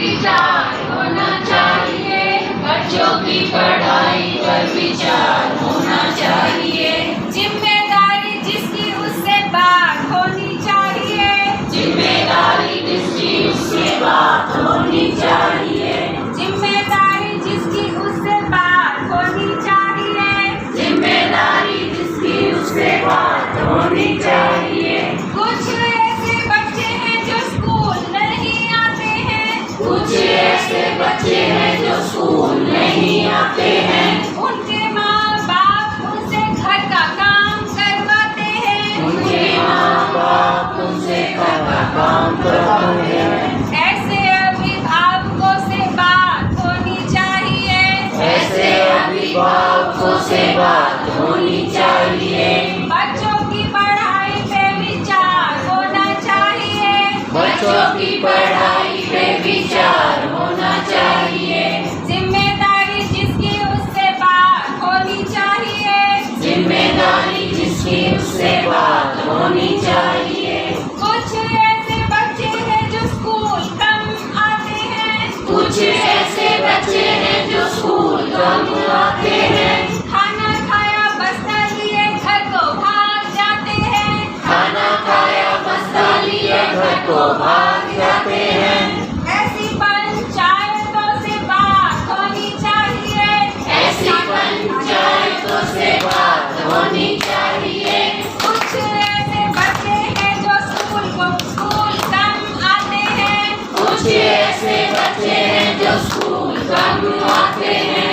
विचार होना चाहिए, बच्चों की पढ़ाई पर विचार होना चाहिए। जिम्मेदारी जिसकी उससे बात होनी चाहिए, जिम्मेदारी जिसकी उससे बात होनी चाहिए, जिम्मेदारी जिसकी उससे बात होनी चाहिए, जिम्मेदारी जिसकी उससे बात होनी चाहिए। कुछ ऐसे बच्चे हैं जो स्कूल नहीं आते हैं, कुछ ऐसे बच्चे हैं जो स्कूल नहीं आते हैं, उनके माँ बाप उनसे घर का काम करवाते हैं, उनके माँ बाप उनसे घर का काम करवाते हैं। ऐसे अभिभावकों से बात होनी चाहिए, ऐसे अभिभावकों से बात होनी चाहिए। बच्चों की पढ़ाई पे विचार होना चाहिए, बच्चों की पढ़ाई पे विचार होना चाहिए। जिम्मेदारी जिसकी उससे बात होनी चाहिए, जिम्मेदारी जिसकी उससे बात होनी चाहिए। कुछ ऐसे बच्चे हैं जो स्कूल कम आते हैं, कुछ ऐसे बच्चे हैं जो स्कूल कम आते हैं, खाना खाया बस्ता लिए घर को भाग जाते हैं, खाना खाया बस्ता लिए घर को भाग जाते हैं। ऐसी पंचायतों से बात होनी चाहिए, ऐसी पंचायतों से बात होनी चाहिए। कुछ ऐसे बच्चे हैं जो स्कूल कम आते हैं, कुछ ऐसे बच्चे हैं जो स्कूल कम आते हैं,